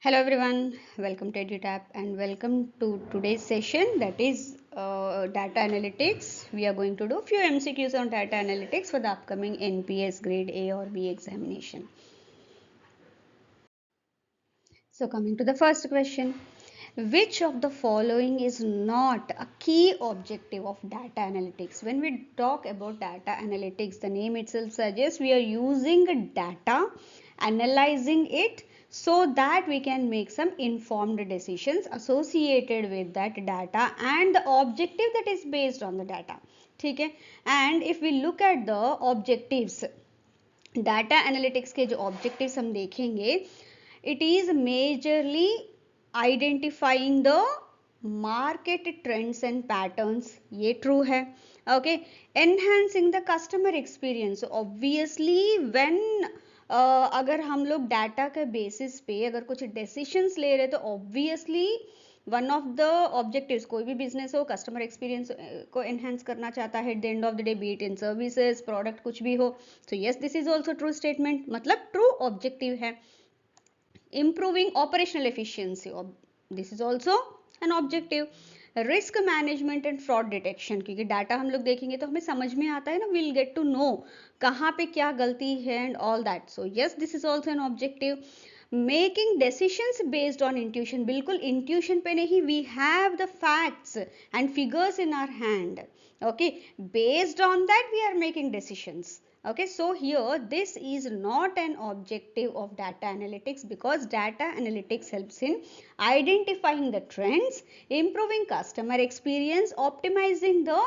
Hello everyone, welcome to EduTap and welcome to today's session, that is data analytics. We are going to do few MCQs on data analytics for the upcoming NPS Grade A or B examination. So coming to the first question, which of the following is not a key objective of data analytics? When we talk about data analytics, the name itself suggests we are using data, analyzing it so that we can make some informed decisions associated with that data and the objective that is based on the data. Okay? And if we look at the objectives, data analytics के जो objectives हम देखेंगे, it is majorly identifying the market trends and patterns, ये true है. Okay, enhancing the customer experience. Obviously when अगर हम लोग data के बेसिस पे अगर कुछ डिसीजंस ले रहे तो obviously one of the objectives, कोई भी बिजनेस हो कस्टमर एक्सपीरियंस को एनहांस करना चाहता है, at the end of the day be it in services product कुछ भी हो. So yes, this is also true statement, मतलब ट्रू ऑब्जेक्टिव है. Improving operational efficiency, this is also an objective. Risk management and fraud detection, क्योंकि data हम लोग देखेंगे तो हमें समझ में आता है ना, विल गेट टू नो कहाँ पे क्या गलती है and all that. So yes, this is also an objective. Making decisions based on intuition, बिल्कुल इंट्यूशन पे नहीं, we have the facts and figures in our hand. Okay, based on that we are making decisions. Okay, so here this is not an objective of data analytics, because data analytics helps in identifying the trends, improving customer experience, optimizing the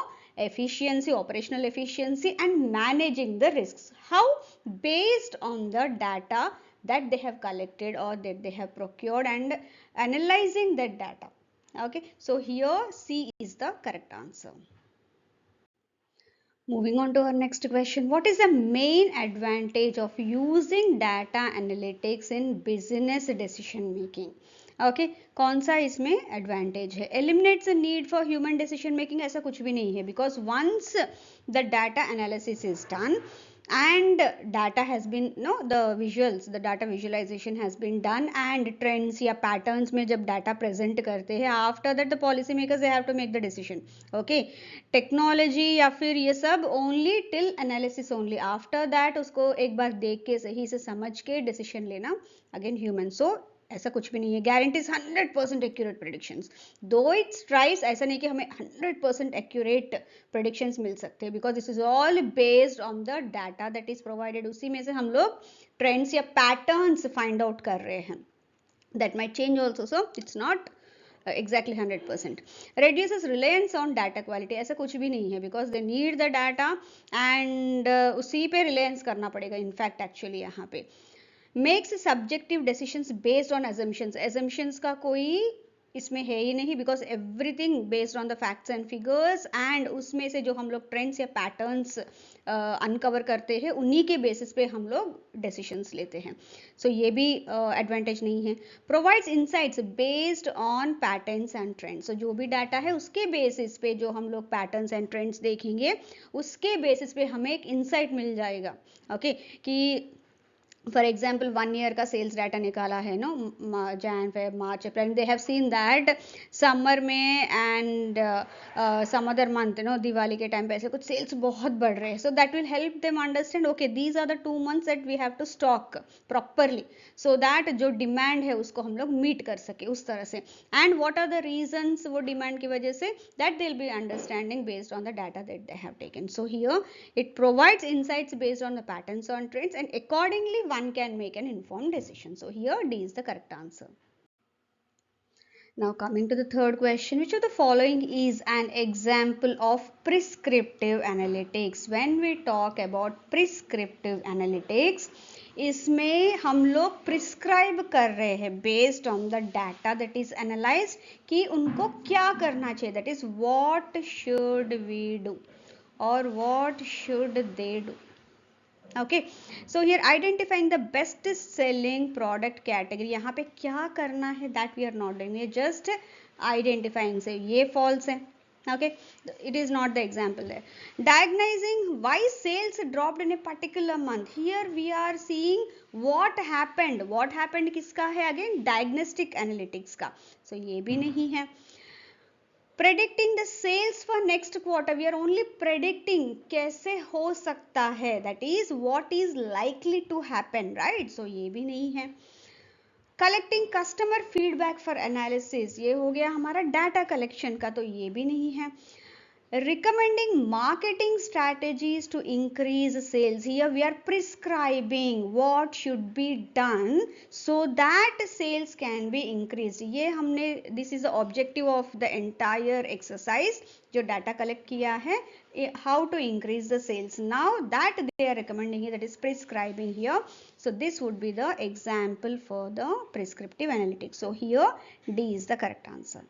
efficiency, operational efficiency, and managing the risks. How? Based on the data that they have collected or that they have procured and analyzing that data. Okay, so here C is the correct answer. Moving on to our next question, what is the main advantage of using data analytics in business decision making? Okay, कौन सा इसमें advantage है? Eliminates the need for human decision making, ऐसा कुछ भी नहीं है, because once the data analysis is done and data has been the visuals, the data visualization has been done and trends या patterns में जब data present करते हैं, after that the policy makers they have to make the decision. okay, technology या फिर ये सब only till analysis only, after that उसको एक बार देख के सही से समझ के decision लेना again human. so ऐसा कुछ भी नहीं है. गारंटीज 100% एक्यूरेट प्रेडिक्शंस, दो इट्स ट्राइज, ऐसा नहीं कि हमें 100% एक्यूरेट प्रेडिक्शंस मिल सकते हैं, because this is all based on the data that is provided. उसी में से हम लोग ट्रेंड्स या पैटर्न्स फाइंड आउट कर रहे हैं. That might change also, so it's not exactly 100%. reduces reliance on data quality, ऐसा कुछ भी नहीं है, because they need the data and उसी पे reliance करना पड़ेगा इनफैक्ट एक्चुअली यहाँ पे. Makes subjective decisions based on assumptions, assumptions का कोई इसमें है ही नहीं, because everything based on the facts and figures, and उसमें से जो हम लोग ट्रेंड्स या पैटर्न्स अनकवर करते हैं उन्हीं के बेसिस पे हम लोग डिसीजंस लेते हैं. सो ये भी एडवांटेज नहीं है. Provides insights based on patterns and trends, so जो भी डाटा है उसके बेसिस पे जो हम लोग पैटर्न्स एंड ट्रेंड्स देखेंगे उसके बेसिस पे हमें एक इंसाइट मिल जाएगा. ओके, कि फॉर एग्जाम्पल 1 ईयर का सेल्स डाटा निकाला है no, Jan Feb March April, they have seen that summer में and some other month Diwali के टाइम पे ऐसे कुछ सेल्स बहुत बढ़ रहे हैं. So that will help them understand, okay these are the 2 months that we have to stock properly, so that जो डिमांड है उसको हम लोग मीट कर सके उस तरह से. And what are the reasons वो डिमांड की वजह से, that they will be understanding based on the data that they have taken. So here it provides insights based on the patterns on trends and accordingly one can make an informed decision. So here D is the correct answer. Now coming to the third question, which of the following is an example of prescriptive analytics? When we talk about prescriptive analytics, इसमें हम लोग prescribe कर रहे हैं based on the data that is analysed कि उनको क्या करना चाहिए, that is what should we do और what should they do. Okay, so here identifying the best selling product category, यहाँ पे क्या करना है that we are not doing, just identifying से ये फॉल्स है, Okay, it is not the example there. Diagnosing why sales dropped in a particular month. Here we are seeing what happened. What happened किसका है? Again diagnostic analytics का. So ये भी नहीं है. Predicting the sales for next quarter. We are only predicting कैसे हो सकता है. That is what is likely to happen, right? So ये भी नहीं है. Collecting customer feedback for analysis, ये हो गया हमारा डाटा कलेक्शन का, तो ये भी नहीं है. Recommending marketing strategies to increase sales. Here we are prescribing what should be done so that sales can be increased. ये हमने, this is the objective of the entire exercise जो डाटा कलेक्ट किया है, how to increase the sales. Now that they are recommending here, that is prescribing here. So this would be the example for the prescriptive analytics. So here D is the correct answer.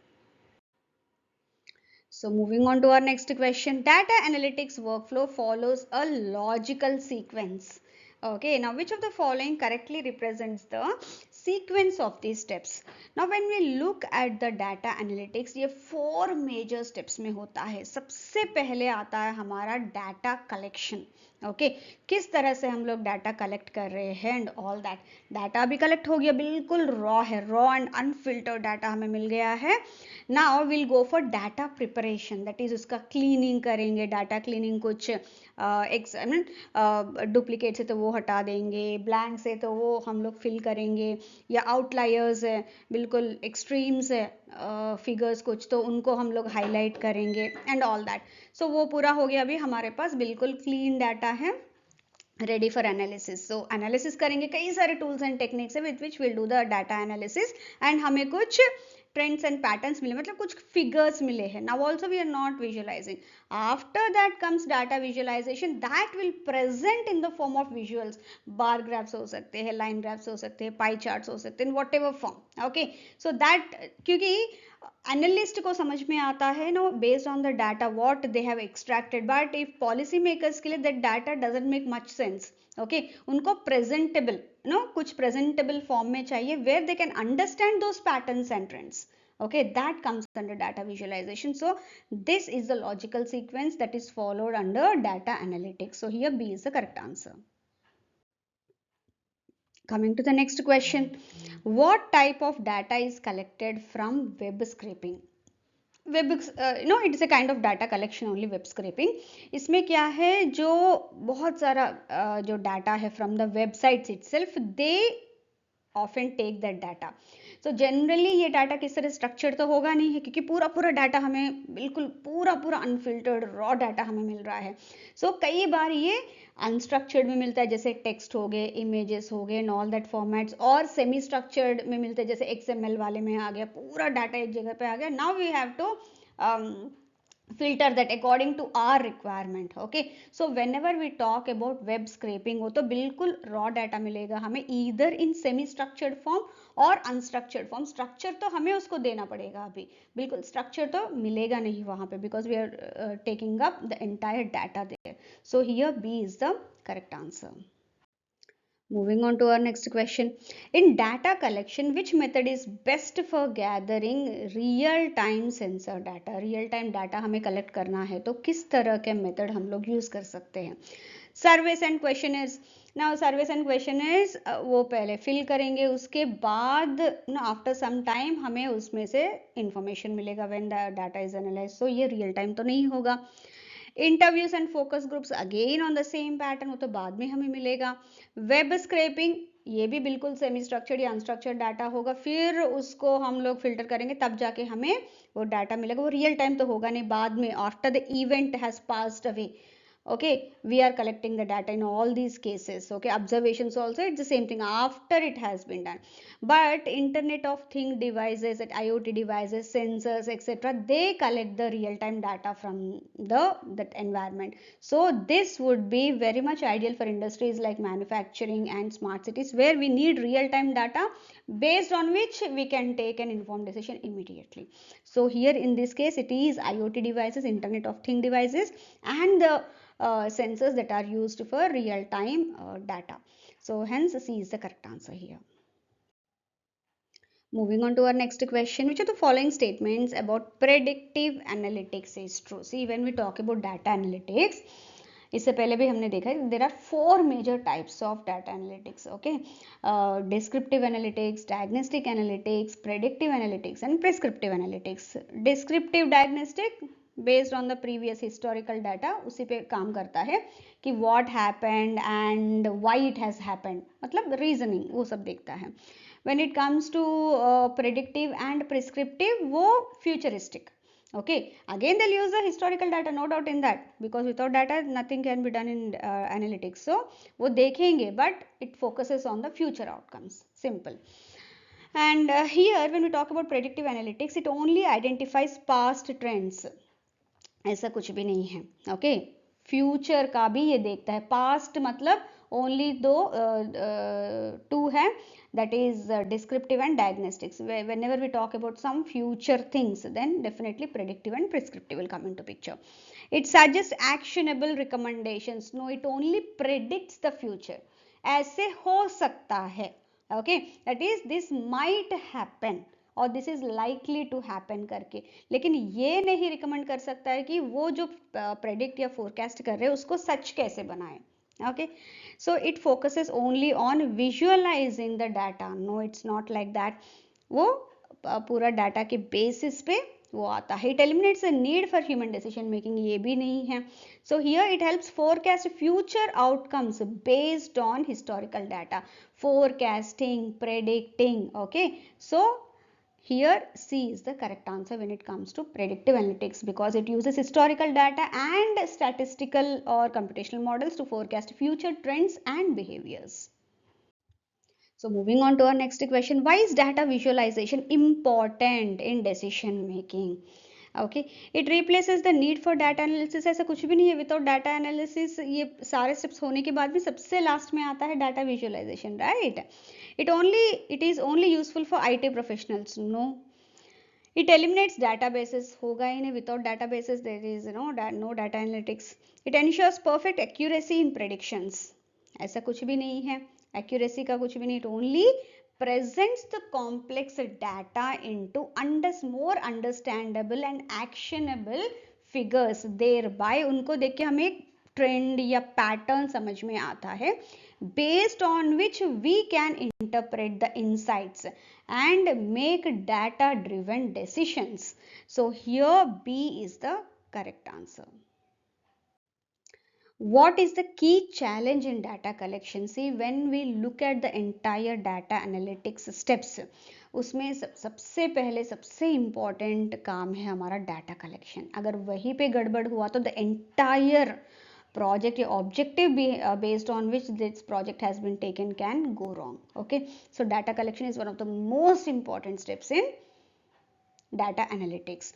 So moving on to our next question. Data analytics workflow follows a logical sequence. Okay, now which of the following correctly represents the sequence of these steps? Now when we look at the data analytics, ये 4 major steps में होता है. सबसे पहले आता है हमारा data collection. Okay किस तरह से हम लोग डाटा कलेक्ट कर रहे हैं एंड ऑल दैट. डाटा भी कलेक्ट हो गया, बिल्कुल रॉ है, रॉ एंड अनफिल्टर्ड डाटा हमें मिल गया है. Now will go for data preparation, that is उसका क्लीनिंग करेंगे. डाटा क्लीनिंग कुछ डुप्लीकेट से तो वो हटा देंगे, ब्लैंक से तो वो हम लोग फिल करेंगे, या आउटलायर्स है, बिल्कुल एक्सट्रीम्स है फिगर्स कुछ, तो उनको हम लोग हाईलाइट करेंगे एंड ऑल दैट. सो वो पूरा हो गया. अभी हमारे पास बिल्कुल क्लीन डाटा है, ready for analysis. So analysis करेंगे, कई सारे टूल्स एंड टेक्निक्स है with which will do the data analysis and हमें कुछ ट्रेंड्स एंड पैटर्न्स मिले, मतलब कुछ फिगर्स मिले हैं. Now also we are not visualizing. After that comes data visualization, that will present in the form of visuals. Bar graphs हो सकते हैं, लाइन ग्राफ्स हो सकते हैं, पाई चार्ट्स हो सकते हैं, whatever form. Okay so that, क्योंकि एनालिस्ट को समझ में आता है no based on the data what they have extracted, but if policy makers के लिए that data doesn't make much sense. Okay उनको प्रेजेंटेबल कुछ प्रेजेंटेबल फॉर्म में चाहिए where they can understand those patterns and trends. Okay, that comes under data visualization. So this is the logical sequence that is followed under data analytics. So here B is the correct answer. Coming to the next question, what type of data is collected from web scraping? Web it is a kind of data collection only, web scraping. इसमें क्या है, जो बहुत सारा जो data है from the websites itself, they often take that data. So generally ये data किस तरह स्ट्रक्चर तो होगा नहीं है, क्योंकि पूरा पूरा डाटा हमें बिल्कुल पूरा पूरा अनफिल्टर्ड रॉ डाटा हमें मिल रहा है. सो कई बार ये अनस्ट्रक्चर्ड में मिलता है, जैसे टेक्स्ट हो गए, इमेजेस हो गए एंड ऑल दैट फॉर्मेट्स, और सेमी स्ट्रक्चर्ड में मिलते हैं, जैसे XML वाले में आ गया, पूरा डाटा एक जगह पे आ गया. Now we have to filter that according to our requirement. Okay, so whenever we talk about web scraping, वो तो बिल्कुल raw data मिलेगा हमें, either in semi structured form और unstructured form. structure तो हमें उसको देना पड़ेगा, अभी बिल्कुल structure तो मिलेगा नहीं वहाँ पे, because we are taking up the entire data there. So here B is the correct answer. Moving on to our next question. In data collection, which method is best for gathering real time sensor data? Real time data हमें collect करना है, तो किस तरह के method हम लोग use कर सकते हैं? Surveys and questionnaires. Now surveys and questionnaires वो पहले fill करेंगे, उसके बाद after some time हमें उसमें से information मिलेगा when the data is analyzed. So ये real time तो नहीं होगा. Interviews and focus groups again on the same pattern, वो तो बाद में हमें मिलेगा. वेब स्क्रैपिंग, ये भी बिल्कुल सेमी स्ट्रक्चर्ड या अनस्ट्रक्चर्ड डाटा होगा, फिर उसको हम लोग फिल्टर करेंगे, तब जाके हमें वो डाटा मिलेगा. वो रियल टाइम तो होगा नहीं, बाद में after the event has passed away. Okay, we are collecting the data in all these cases. Okay, observations also, it's the same thing after it has been done. But internet of thing devices, IoT devices, sensors, etc., they collect the real time data from that environment. So this would be very much ideal for industries like manufacturing and smart cities, where we need real time data based on which we can take an informed decision immediately. So here in this case it is IoT devices, internet of thing devices, and the sensors that are used for real time data. So hence C is the correct answer here. Moving on to our next question, which of the following statements about predictive analytics is true? See, when we talk about data analytics, इससे पहले भी हमने देखा है, there are four major types of data analytics. Okay, descriptive analytics, diagnostic analytics, predictive analytics, and prescriptive analytics. Descriptive diagnostic based on the previous historical data, उसी पे काम करता है कि what happened and why it has happened, मतलब reasoning वो सब देखता है. When it comes to predictive and prescriptive, वो futuristic. Okay, again they'll use the historical data, no doubt in that, because without data nothing can be done in analytics. So वो देखेंगे, but it focuses on the future outcomes. Simple. And here when we talk about predictive analytics, it only identifies past trends. ऐसा कुछ भी नहीं है. Okay, future का भी ये देखता है. पास्ट मतलब ओनली दो टू है, that is descriptive and diagnostics. Whenever we talk about some future things, then definitely predictive and prescriptive will come into picture. It suggests actionable recommendations. No, it only predicts the future. ऐसे हो सकता है. Okay, that is this might happen और this is likely to happen करके, लेकिन ये नहीं recommend कर सकता है कि वो जो प्रेडिक्ट या फोरकास्ट कर रहे हैं उसको सच कैसे बनाए. Okay, so it focuses only on visualizing the data. No, it's not like that. वो पूरा डाटा के बेसिस पे वो आता है. It eliminates a need for human decision making, ये भी नहीं है. So here it helps forecast future outcomes based on historical data. Forecasting, predicting. Okay, so here C is the correct answer when it comes to predictive analytics, because it uses historical data and statistical or computational models to forecast future trends and behaviors. So moving on to our next question, why is data visualization important in decision making? Okay, it replaces the need for data analysis. ऐसा कुछ भी नहीं है. Without data analysis ये सारे steps होने के बाद भी सबसे लास्ट में आता है data visualization, right? It is only useful for IT professionals. No, it eliminates databases. होगा ही नहीं. Without databases there is no data analytics. It ensures perfect accuracy in predictions. ऐसा कुछ भी नहीं है. एक्यूरेसी का कुछ भी नहीं. It only presents the complex data into more understandable and actionable figures. thereby उनको देख के हमें एक ट्रेंड या पैटर्न समझ में आता है, based on which we can interpret the insights and make data driven decisions. So here B is the correct answer. What is the key challenge in data collection? See, when we look at the entire data analytics steps, उसमें सबसे पहले सबसे important काम है हमारा data collection. अगर वहीं पे गड़बड़ हुआ तो the entire project or objective based on which this project has been taken can go wrong. Okay, so data collection is one of the most important steps in data analytics.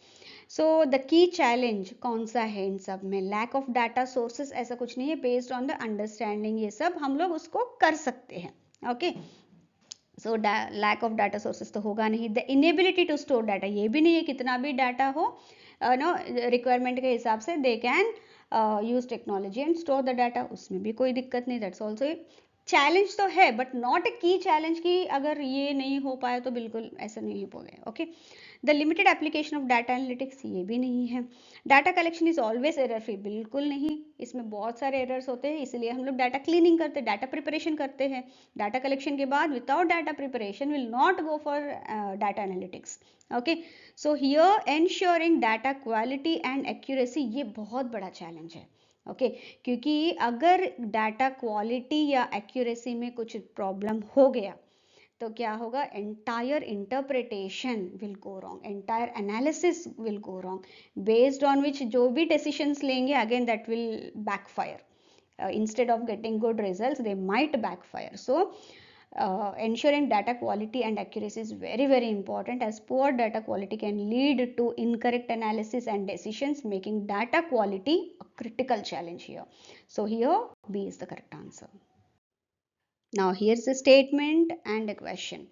So the key challenge कौन सा है इन सब में? Lack of data sources. ऐसा कुछ नहीं है. बेस्ड ऑन द अंडरस्टैंडिंग ये सब हम लोग उसको कर सकते हैं. Okay, so lack of data sources तो होगा नहीं. The inability to store data, ये भी नहीं है. कितना भी डाटा हो नो रिक्वायरमेंट के हिसाब से they can use technology and store the data, उसमें भी कोई दिक्कत नहीं. दैट्स ऑल्सो चैलेंज तो है, बट नॉट ए की चैलेंज की अगर ये नहीं हो पाया तो बिल्कुल ऐसा नहीं हो गया. Okay, the limited application of data analytics, ये भी नहीं है. Data collection is always error free, बिल्कुल नहीं. इसमें बहुत सारे एरर्स होते हैं, इसलिए हम लोग डाटा क्लीनिंग करते हैं, डाटा प्रिपरेशन करते हैं. डाटा कलेक्शन के बाद without data preparation will not go for data analytics. Okay, so here ensuring data quality and accuracy, ये बहुत बड़ा चैलेंज है. ओके, क्योंकि अगर डाटा क्वालिटी या एक्यूरेसी में कुछ प्रॉब्लम हो गया तो क्या होगा? Entire interpretation will go wrong, entire analysis will go wrong, based on which जो भी डिसीजंस लेंगे again that will backfire. Instead of getting good results they might backfire. So ensuring data quality and accuracy is very important, as poor data quality can lead to incorrect analysis and decisions, making data quality a critical challenge here. So here B is the correct answer. Now here's a statement and a question.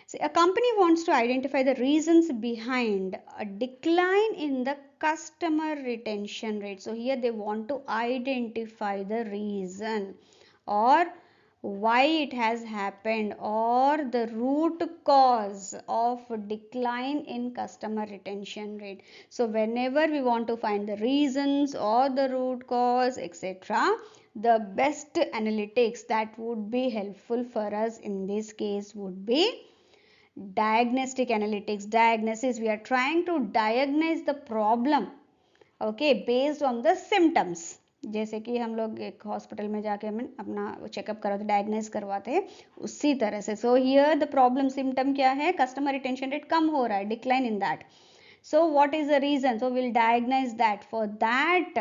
See, a company wants to identify the reasons behind a decline in the customer retention rate. So here they want to identify the reason or why it has happened or the root cause of decline in customer retention rate. So whenever we want to find the reasons or the root cause, etc., the best analytics that would be helpful for us in this case would be diagnostic analytics. Diagnosis, we are trying to diagnose the problem, okay, based on the symptoms. जैसे कि हम लोग एक hospital में जाके हम अपना checkup कराते, डायग्नोज करवाते हैं, उसी तरह से। So here the problem symptom क्या है, कस्टमर रिटेंशन रेट कम हो रहा है, decline in that. So what is the reason, so will diagnose that. For that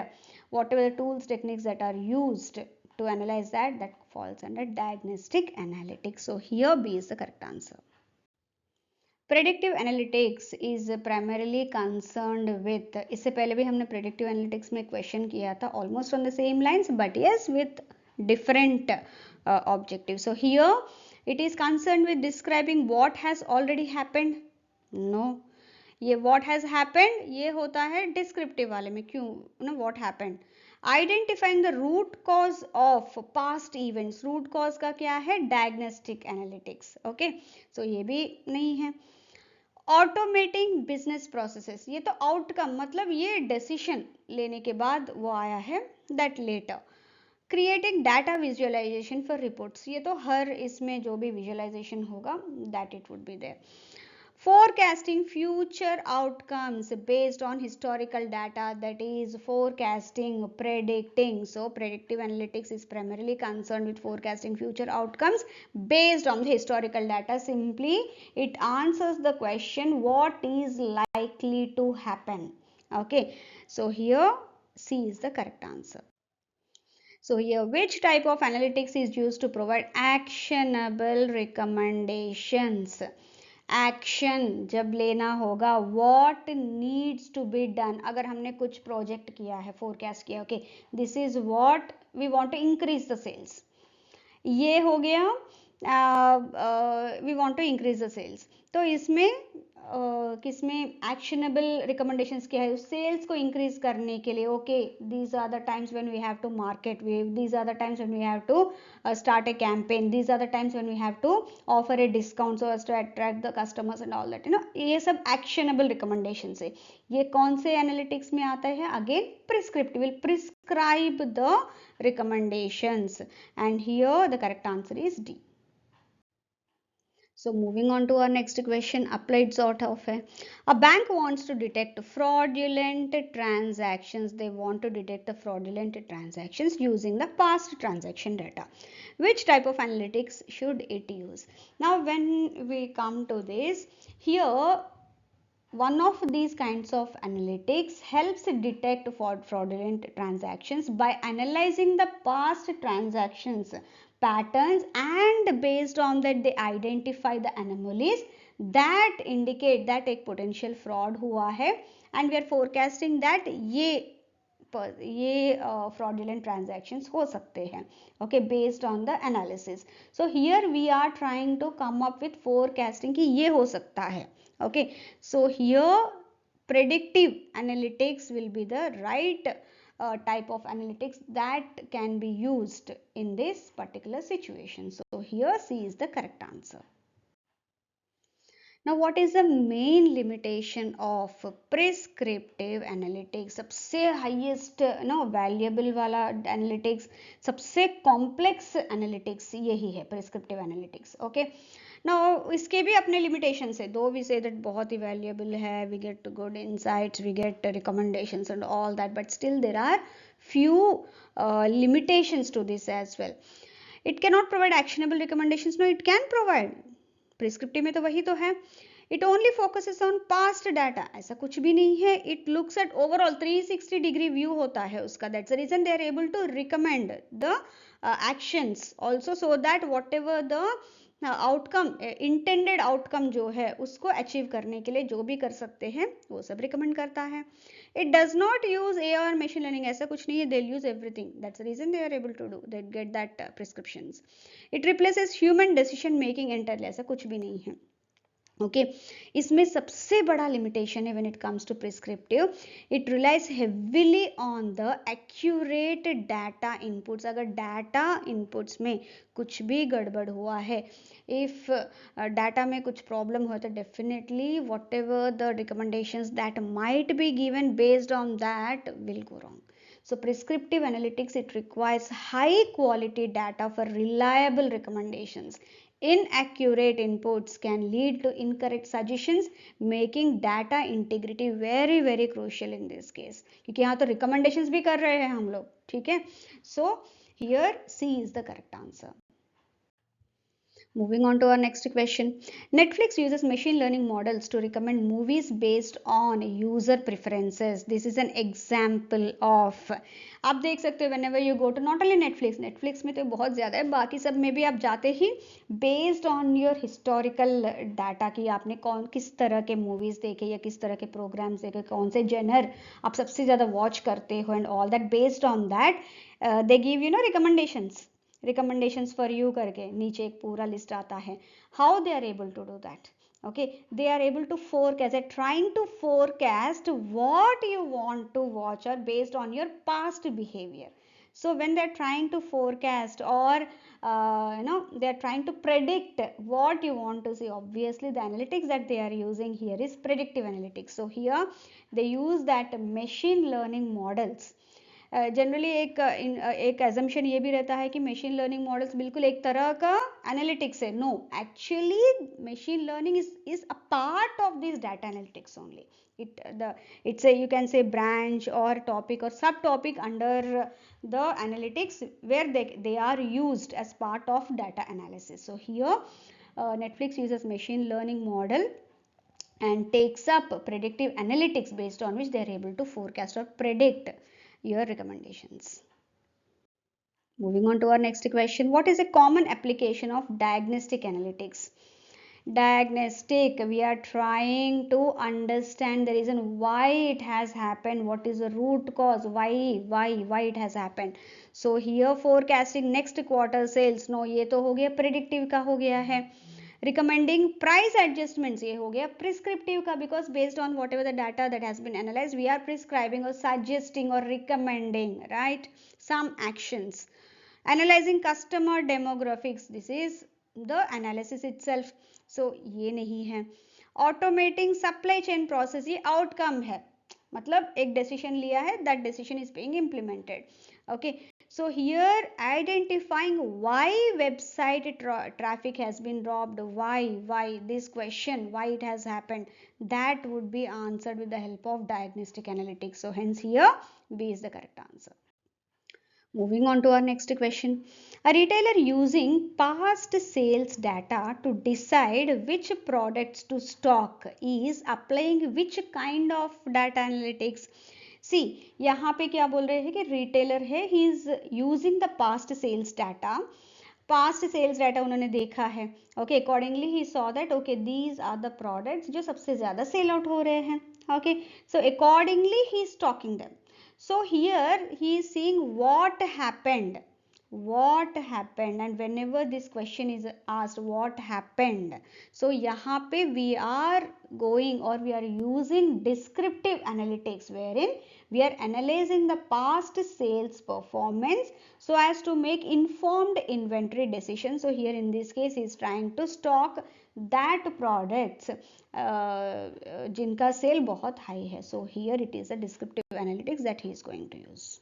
whatever the tools techniques that are used to analyze that, that falls under diagnostic analytics. So here B is the correct answer. Predictive analytics is primarily concerned with, इससे पहले भी हमने predictive analytics में question किया था almost on the same lines, but yes with different objective. So here it is concerned with describing what has already happened. No, ये what has happened ये होता है डिस्क्रिप्टिव वाले में. क्यों ना, what happened. Identifying the root cause of past events, root cause का क्या है, डायग्नोस्टिक एनालिटिक्स. ओके, सो ये भी नहीं है. ऑटोमेटिंग बिजनेस प्रोसेसेस, ये तो आउटकम, मतलब ये डिसीजन लेने के बाद वो आया है, that later. Creating data visualization for reports, ये तो हर इसमें जो भी विजुअलाइजेशन होगा that it would be there. Forecasting future outcomes based on historical data, that is forecasting, predicting. So predictive analytics is primarily concerned with forecasting future outcomes based on the historical data. Simply it answers the question what is likely to happen. Okay, so here C is the correct answer. So here, which type of analytics is used to provide actionable recommendations? Action जब लेना होगा, what needs to be done. अगर हमने कुछ project किया है, forecast किया, okay, this is what we want to increase the sales, ये हो गया, we want to increase the sales. तो इसमें किसमें एक्शनेबल रिकमेंडेशंस क्या है, सेल्स को इंक्रीज करने के लिए. Okay, these are the times when we have to market, these are the times when we have to start a campaign, these are the times when we have to offer a discount so as to attract the customers and all that, you know. ये सब actionable recommendations है. ये कौन से analytics में आता है, again prescriptive, will prescribe the recommendations, and here the correct answer is D. So moving on to our next question, applied sort of है. A bank wants to detect fraudulent transactions. They want to detect the fraudulent transactions using the past transaction data. Which type of analytics should it use? Now when we come to this, here one of these kinds of analytics helps detect fraudulent transactions by analyzing the past transactions patterns, and based on that they identify the anomalies that indicate that एक potential fraud हुआ है, and we are forecasting that ये fraudulent transactions हो सकते हैं. Okay, based on the analysis. So here we are trying to come up with forecasting कि ये हो सकता है. Okay, so here predictive analytics will be the right type of analytics that can be used in this particular situation. So here C is the correct answer. Now what is the main limitation of prescriptive analytics? सबसे highest valuable वाला analytics, सबसे complex analytics यही है prescriptive analytics. Okay, now इसके भी अपने limitations है. Though we say that बहुत ही valuable है, we get good insights, we get recommendations and all that, but still there are few limitations to this as well. It cannot provide actionable recommendations. No, it can provide. Prescriptive में तो वही तो है. It only focuses on past data, ऐसा कुछ भी नहीं है. It looks at overall 360 degree view होता है उसका. That's the reason they are able to recommend the actions also, so that whatever the outcome, intended outcome जो है उसको अचीव करने के लिए जो भी कर सकते हैं वो सब रिकमेंड करता है. It does not use a और मशीन लर्निंग, ऐसा कुछ नहीं है. They use everything. That's the reason they are able to do, they get that prescriptions. It replaces human decision making entirely, ऐसा कुछ भी नहीं है. ओके इसमें सबसे बड़ा लिमिटेशन है when it comes to prescriptive, it relies heavily on the accurate data inputs. अगर डाटा इनपुट्स में कुछ भी गड़बड़ हुआ है, इफ डाटा में कुछ प्रॉब्लम हुआ तो definitely what ever the recommendations that might be given based on that will go wrong. So prescriptive analytics, it requires high quality data for reliable recommendations. Inaccurate inputs can lead to incorrect suggestions, making data integrity very very crucial in this case. क्योंकि यहाँ तो recommendations भी कर रहे हैं हम लोग, ठीक है. So here C is the correct answer. Moving on to our next question. Netflix uses machine learning models to recommend movies based on user preferences. This is an example of. आप देख सकते हो whenever you go to not only Netflix में तो बहुत ज़्यादा है, बाकी सब में भी आप जाते ही based on your historical data कि आपने किस तरह के movies देखे या किस तरह के programs देखे, कौन से genre आप सबसे ज़्यादा watch करते हो and all that. Based on that they give recommendations for you करके नीचे एक पूरा लिस्ट आता है. How they are able to do that? Okay, they are able to forecast, they're trying to forecast what you want to watch or based on your past behavior. So when they're trying to forecast or they're trying to predict what you want to see, obviously the analytics that they are using here is predictive analytics. So here they use that machine learning models. Generally एक assumption ये भी रहता है कि machine learning models बिल्कुल एक तरह का एनालिटिक्स है. No, actually machine learning is a part of this data analytics only. it's a, you can say, branch or topic or subtopic under the analytics where they are used as part of data analysis. So here Netflix uses machine learning model and takes up predictive analytics based on which they are able to forecast or predict your recommendations. Moving on to our next question. What is a common application of diagnostic analytics? Diagnostic, we are trying to understand the reason why it has happened, what is the root cause, why it has happened. So here forecasting next quarter sales, no, ये तो हो गया predictive का हो गया है. Recommending price adjustments, ये हो गया prescriptive का, because based on whatever the data that has been analyzed, we are prescribing or suggesting or recommending, right, some actions. Analyzing customer demographics, this is the analysis itself. So ये नहीं है. Automating supply chain process, ये outcome है, मतलब एक decision लिया है, that decision is being implemented. Okay, so here identifying why website traffic has been dropped, why this question, why it has happened, that would be answered with the help of diagnostic analytics. So hence here B is the correct answer. Moving on to our next question. A retailer using past sales data to decide which products to stock is applying which kind of data analytics? सी यहाँ पे क्या बोल रहे हैं कि retailer है, he is using the past sales data. Past sales data उन्होंने देखा है. Okay, accordingly he saw that okay these are the products जो सबसे ज्यादा सेल आउट हो रहे हैं. Okay, so accordingly he is stocking them. So here he is seeing what happened, and whenever this question is asked what happened, so यहाँ पे we are going or we are using descriptive analytics wherein we are analyzing the past sales performance so as to make informed inventory decisions. So here in this case he is trying to stock that products जिनका cell बहुत high है. So here it is a descriptive analytics that he is going to use.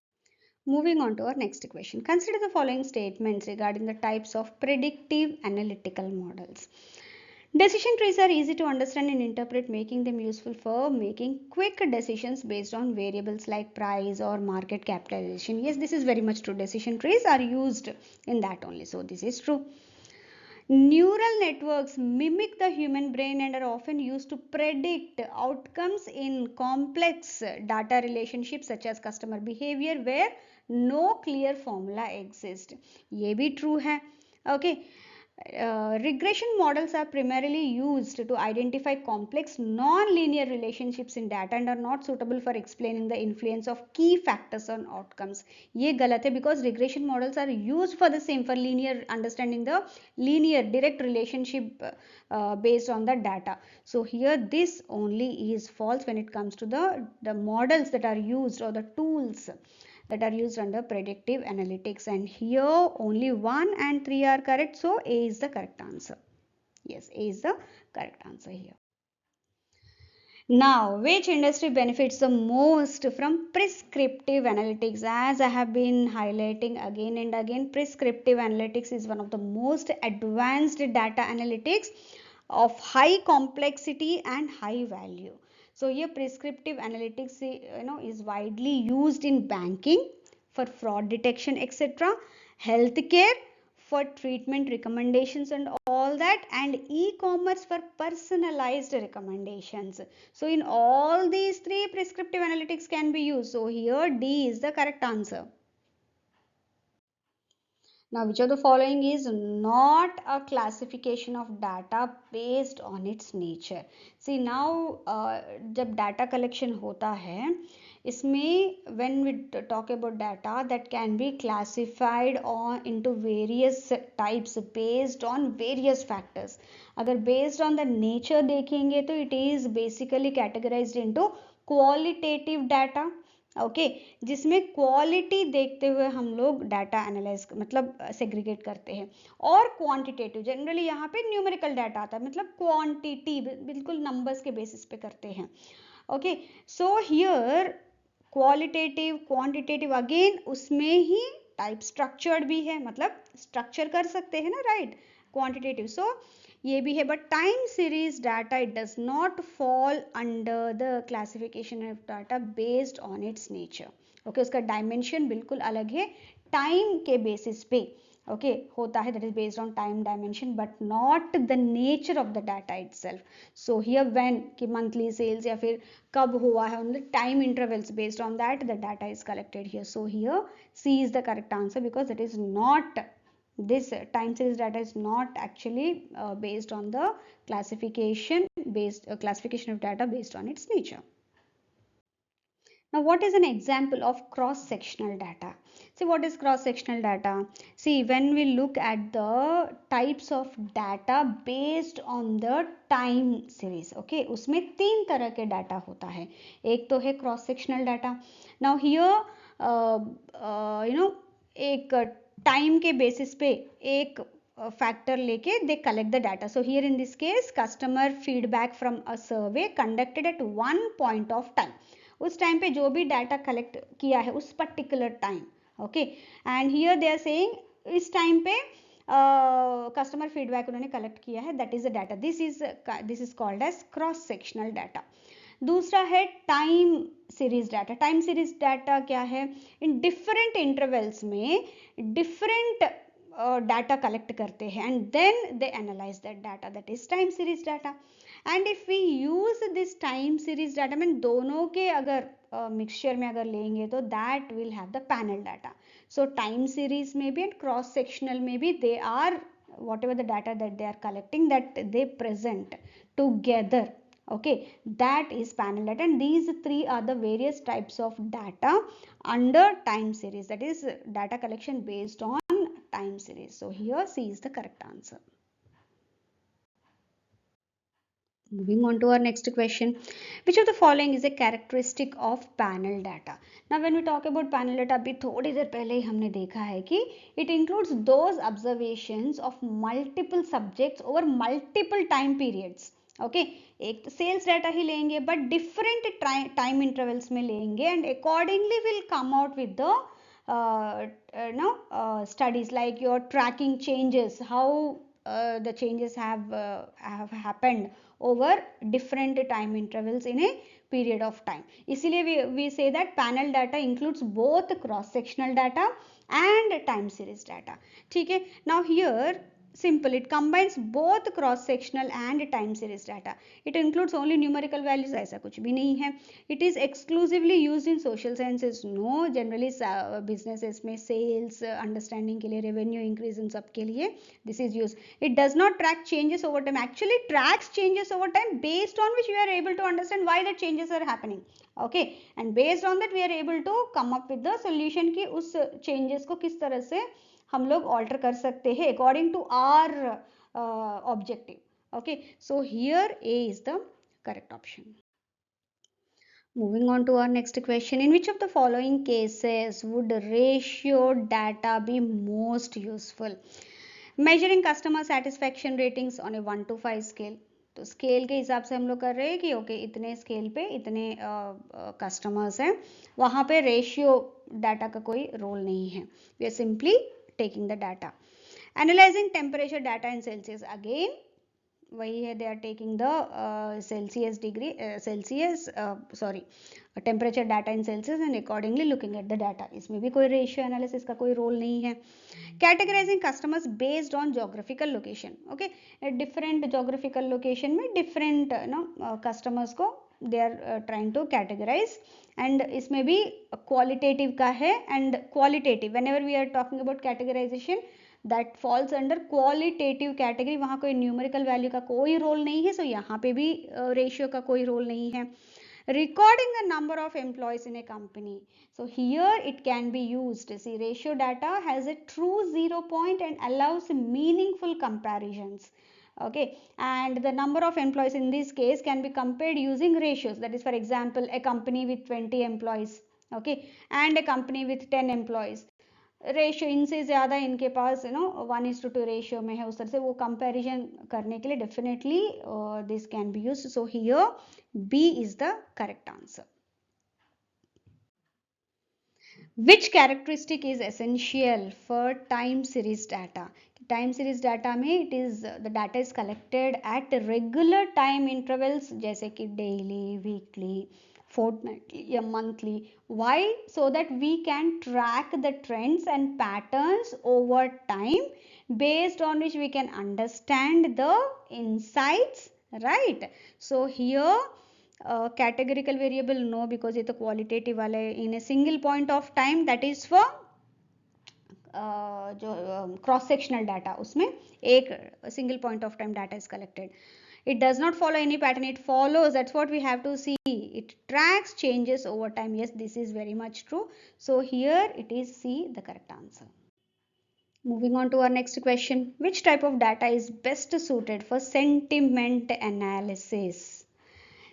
Moving on to our next question. Consider the following statements regarding the types of predictive analytical models. Decision trees are easy to understand and interpret, making them useful for making quick decisions based on variables like price or market capitalization. Yes, this is very much true. Decision trees are used in that only. So this is true. Neural networks mimic the human brain and are often used to predict outcomes in complex data relationships such as customer behavior where no clear formula exists. ये भी true है. Okay, regression models are primarily used to identify complex non-linear relationships in data and are not suitable for explaining the influence of key factors on outcomes. ये गलत है because regression models are used for the same, for linear understanding the linear direct relationship based on the data. So here this only is false when it comes to the models that are used or the tools that are used under predictive analytics, and here only 1 and 3 are correct, so A is the correct answer. Yes, A is the correct answer here. Now, which industry benefits the most from prescriptive analytics? As I have been highlighting again and again, prescriptive analytics is one of the most advanced data analytics of high complexity and high value. So here prescriptive analytics is widely used in banking, for fraud detection, etc., healthcare, for treatment recommendations and all that, and e-commerce for personalized recommendations. So in all these three, prescriptive analytics can be used. So here D is the correct answer. Now, which of the following is not a classification of data based on its nature? See now, जब data collection होता है, इसमें when we talk about data, that can be classified on into various types based on various factors. अगर based on the nature देखेंगे तो it is basically categorized into qualitative data. Okay जिसमें quality देखते हुए हम लोग डाटा एनालाइज मतलब segregate करते हैं, और क्वांटिटेटिव जनरली यहाँ पे न्यूमेरिकल डाटा आता है, मतलब क्वांटिटी बिल्कुल नंबर्स के बेसिस पे करते हैं. Okay so here qualitative quantitative again उसमें ही टाइप स्ट्रक्चर्ड भी है, मतलब स्ट्रक्चर कर सकते हैं ना, राइट, क्वांटिटेटिव. सो ये भी है, but time series data it does not fall under the classification of data based on it's nature. Okay उसका डायमेंशन बिल्कुल अलग है, टाइम के बेसिस पे ओके होता है, that is based on time dimension but not the nature of the data itself. So here when कि monthly sales या फिर कब हुआ है, on the time intervals based on that the data is collected here. So here C is the correct answer because it is not, this time series data is not actually based on the classification of data based on its nature. Now, what is an example of cross-sectional data? See, what is cross-sectional data? See, when we look at the types of data based on the time series, okay, उसमें तीन तरह के data होता है. एक तो है cross-sectional data. Now, here, एक टाइम के बेसिस पे एक फैक्टर लेके they collect the data. So here in this case customer feedback from a survey conducted at one point of time. उस टाइम पे जो भी डाटा कलेक्ट किया है उस particular time, okay, and here they are saying इस time पे customer feedback उन्होंने कलेक्ट किया है, that is the data. This is called as cross sectional data. दूसरा है time series data. Time series data क्या है, इन डिफरेंट इंटरवल्स में डिफरेंट डाटा कलेक्ट करते हैं and then they analyse that data, that is time series data. And if we use this time series data mean दोनों के अगर mixture में अगर लेंगे तो that will have the panel data. So time series में भी एंड क्रॉस सेक्शनल में भी they are whatever the data that they are collecting that they present together, okay, that is panel data. And these three are the various types of data under time series, that is data collection based on time series. So here C is the correct answer. Moving on to our next question, which of the following is a characteristic of panel data? Now when we talk about panel data, अभी थोड़ी देर पहले ही हमने देखा है कि it includes those observations of multiple subjects over multiple time periods. Okay एक तो sales data ही लेंगे बट डिफरेंट टाइम इंटरवल्स में लेंगे and accordingly will come out with the studies like your tracking changes, how the changes have happened over different time intervals in a period of time. इसीलिए we say that panel data includes both cross sectional data and time series data. ठीक है. Now here simple. It combines both cross sectional and time series data. It includes only numerical values, ऐसा कुछ भी नहीं है. It is exclusively used in social sciences. No, generally businesses में sales understanding के लिए, revenue increase इन सब के लिए this is used. It does not track changes over time. Actually tracks changes over time, based on which we are able to understand why the changes are happening. Okay, and based on that we are able to come up with the solution कि उस changes को किस तरह से हम लोग alter कर सकते हैं according to our objective. Okay, so here A is the correct option. Moving on to our next question. In which of the following cases would ratio data be most useful? Measuring customer satisfaction ratings on a 1 to 5 scale. तो scale के हिसाब से हम लोग कर रहे हैं कि ओके इतने स्केल पे इतने कस्टमर्स हैं, वहाँ पे रेशियो डाटा का कोई रोल नहीं है. We are simply taking the data. Analyzing temperature data in Celsius, again वही है, they are taking the temperature data in Celsius and accordingly looking at the data. इसमें भी कोई ratio analysis का कोई role नहीं है. Categorizing customers based on geographical location. Okay, different geographical location में different customers को they are trying to categorize, and इसमें भी qualitative का है and qualitative. Whenever we are talking about categorization, that falls under qualitative category. वहाँ कोई numerical value का कोई role नहीं है, so यहाँ पे भी ratio का कोई role नहीं है. Recording the number of employees in a company. So here it can be used. See, ratio data has a true 0 point and allows meaningful comparisons. Okay, and the number of employees in this case can be compared using ratios. That is, for example, a company with 20 employees, okay, and a company with 10 employees. Ratio इनसे ज़्यादा इनके पास 1:2 ratio में है, उस तरह से वो comparison करने के लिए definitely this can be used. So here B is the correct answer. Which characteristic is essential for time series data? Time series data में it is the data is collected at regular time intervals, जैसे कि daily, weekly, fortnightly या monthly. Why? So that we can track the trends and patterns over time, based on which we can understand the insights, right? So here categorical variable no, because ये तो qualitative वाला है. In a single point of time, that is for जो cross sectional data, उसमें एक single point of time data is collected. It does not follow any pattern. It follows, that's what we have to see. It tracks changes over time. Yes, this is very much true. So here it is C, the correct answer. Moving on to our next question. Which type of data is best suited for sentiment analysis?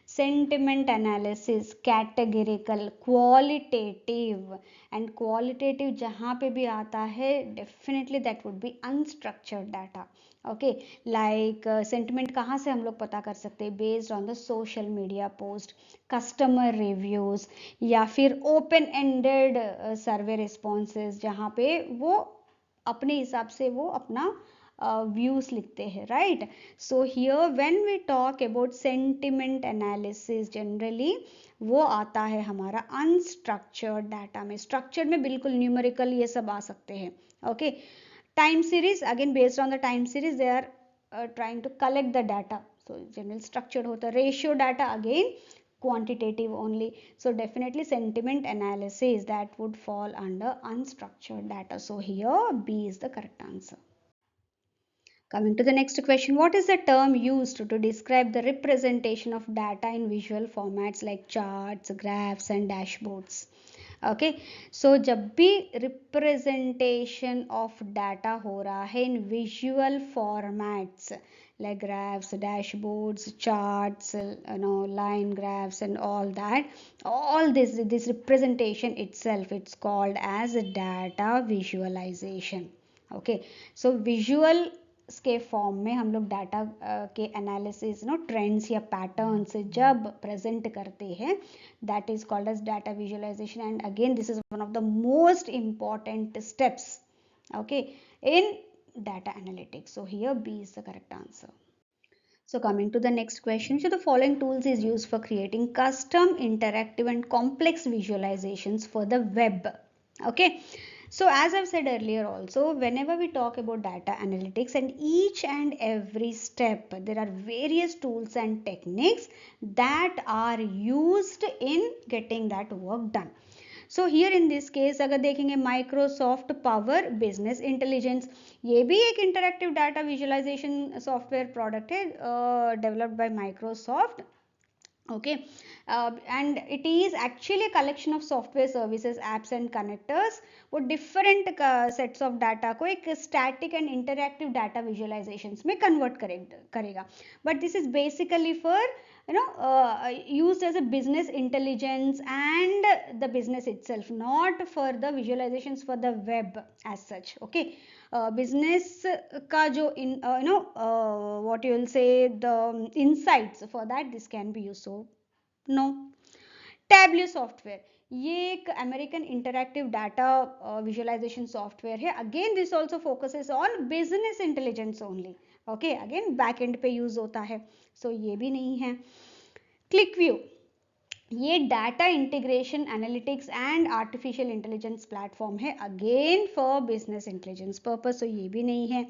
Sentiment analysis, categorical, qualitative, and qualitative जहाँ पे भी आता है definitely that would be unstructured data. Okay, like sentiment कहाँ से हम लोग पता कर सकते हैं? Based on the social media post, customer reviews, या फिर open ended survey responses, जहाँ पे वो अपने हिसाब से वो अपना views लिखते हैं, right? So here when we talk about sentiment analysis, generally वो आता है हमारा unstructured data में. structured में बिल्कुल numerical ये सब आ सकते हैं. okay, time series, again based on the time series they are trying to collect the data, so generally structured होता है. ratio data again quantitative only, so definitely sentiment analysis that would fall under unstructured data. So here B is the correct answer. Coming to the next question, what is the term used to describe the representation of data in visual formats like charts, graphs and dashboards? Okay, so जब भी representation of data हो रहा है in visual formats like graphs, dashboards, charts, line graphs and all that, all this representation itself, it's called as data visualization. Okay, so visual के form में हम लोग data के एनालिसिस ट्रेंड्स या patterns जब प्रेजेंट करते हैं, that is called as data visualisation. And again this is one of the most important steps okay in data analytics. So here B is the correct answer. So coming to the next question, so the following tools is used for creating custom, interactive and complex visualizations for the web. Okay, So as I've said earlier also, whenever we talk about data analytics, and each and every step, there are various tools and techniques that are used in getting that work done. So here in this case अगर देखेंगे Microsoft power business intelligence, ये भी एक interactive data visualisation software product है developed by Microsoft. Okay, and it is actually a collection of software services, apps and connectors. वो different sets of data को एक static and interactive data visualizations में convert करेगा. But this is basically for used as a business intelligence and the business itself, not for the visualizations for the web as such. Okay, business का जो what you will say the insights for that this can be used. So no. Tableau software, ये एक American interactive data visualisation software है. Again this also focuses on business intelligence only. Okay, again back end पे use होता है. So ये भी नहीं है. क्लिक व्यू, ये data integration analytics and artificial intelligence platform है, again for business intelligence purpose. तो ये भी नहीं है.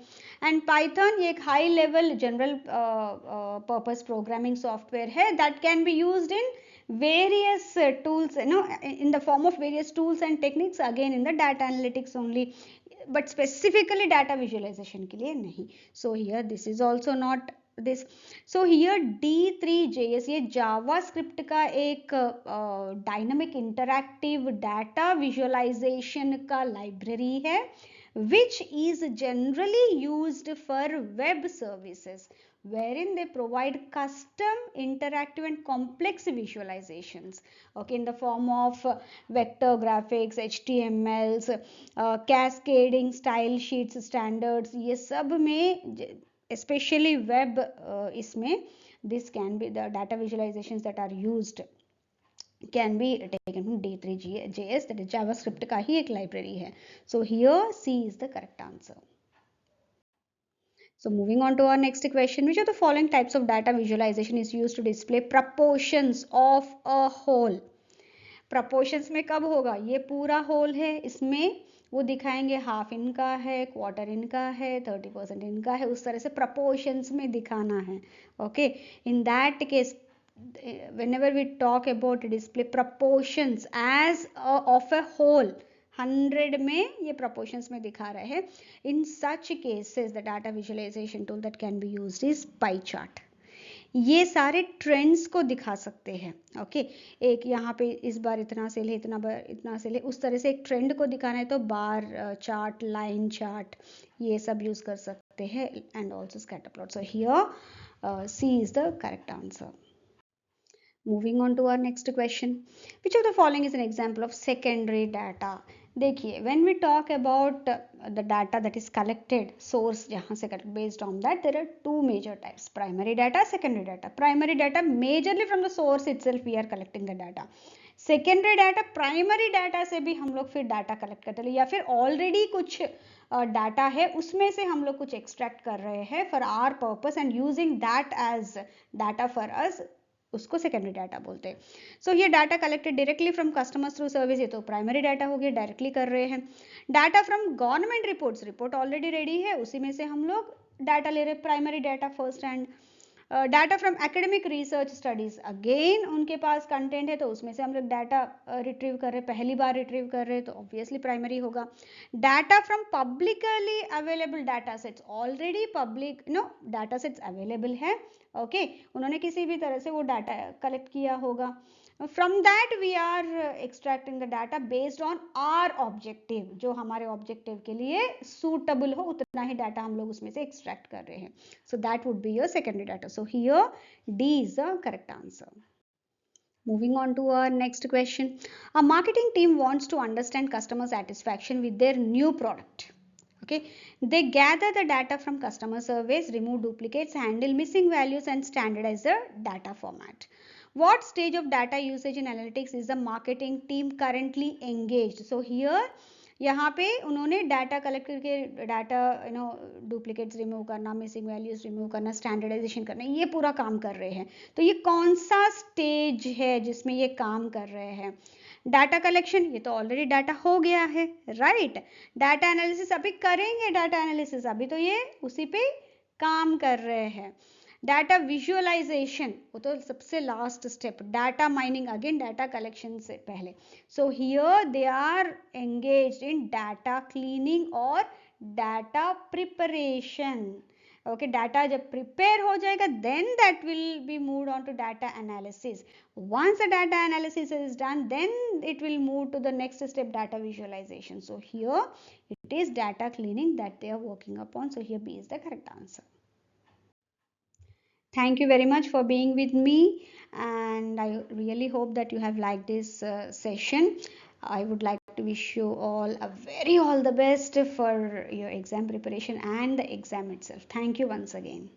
एंड पाइथन, ये एक high level general purpose programming software है that can be used in various tools, in the form of various tools and techniques, again in the data analytics only, but specifically data visualization के लिए नहीं. So here this is also not this. So here D3JS, ये JavaScript का एक dynamic interactive data visualisation का library है, which is generally used for web services, wherein they provide custom, interactive and complex visualizations, okay, in the form of vector graphics, HTMLs, cascading style sheets, standards. ये सब में especially web इसमें this can be the data visualizations that are used can be taken from D3JS, that is JavaScript का ही एक library है. So here C is the correct answer. So moving on to our next question, which of the following types of data visualization is used to display proportions of a whole? Proportions में कब होगा? ये पूरा whole है, इसमें वो दिखाएंगे half इनका है, क्वार्टर इनका है, 30% इनका है, उस तरह से proportions में दिखाना है. Okay, in that case, whenever we talk about display proportions as of a whole, 100 में ये proportions में दिखा रहे हैं. In such cases, the data visualization tool that can be used is pie chart. ये सारे ट्रेंड्स को दिखा सकते हैं. ओके, एक यहाँ पे इस बार इतना सेल है, इतना बार इतना सेल है, उस तरह से एक ट्रेंड को दिखाना है तो बार चार्ट, लाइन चार्ट, ये सब यूज कर सकते हैं, and also scatter plot. So here C is the correct answer. Moving on to our next question, which of the following is an example of secondary data? देखिए, when we talk about the data that is collected, source जहाँ से based on that, there are two major types: primary data, secondary data. Primary data, majorly from the source itself we are collecting the data. Secondary data, primary data से भी हम लोग फिर data collect करते हैं, या फिर already कुछ data है उसमें से हम लोग कुछ extract कर रहे हैं for our purpose and using that as data for us, उसको सेकेंडरी डाटा बोलते हैं. सो ये data collected directly from customers through service, ये तो प्राइमरी डाटा हो गया, डायरेक्टली कर रहे हैं. Data from government reports, report already ready है, उसी में से हम लोग डाटा ले रहे हैं, primary data first. And data from academic research studies, again उनके पास कंटेंट है तो उसमें से हम लोग डाटा रिट्रीव कर रहे हैं, पहली बार रिट्रीव कर रहे हैं तो ऑब्वियसली प्राइमरी होगा. Data from publicly available data sets, already public data sets available है. ओके, उन्होंने किसी भी तरह से वो डाटा कलेक्ट किया होगा. From that we are extracting the data based on our objective, जो हमारे ऑब्जेक्टिव के लिए सूटेबल हो उतना ही डाटा हम लोग उसमें से एक्सट्रैक्ट कर रहे हैं. So that would be your secondary data. So here D is the correct answer. Moving on to our next question, a marketing team wants to understand customer satisfaction with their new product. Okay, they gather the data from customer surveys, remove duplicates, handle missing values and standardize the data format. What stage of data usage in analytics is the marketing team currently engaged? So here यहाँ पे उन्होंने data collect करके data duplicates remove करना, missing values remove करना, standardisation करना, ये पूरा काम कर रहे हैं। तो ये कौन सा स्टेज है जिसमें ये काम कर रहे हैं? डाटा कलेक्शन, ये तो ऑलरेडी डाटा हो गया है, राइट। डाटा एनालिसिस अभी करेंगे, डाटा एनालिसिस अभी तो ये उसी पे काम कर रहे हैं। डाटा विजुअलाइजेशन, वो तो सबसे last step. Data mining, again data collection से पहले। So here they are engaged in data cleaning और डाटा प्रिपरेशन। ओके, डाटा जब प्रिपेयर हो जाएगा then that will be moved on to data analysis. Once the data analysis is done, then it will move to the next step, data visualization. So here it is data cleaning that they are working upon. So here B is the correct answer. Thank you very much for being with me, and I really hope that you have liked this session. I would like to wish you all a very all the best for your exam preparation and the exam itself. Thank you once again.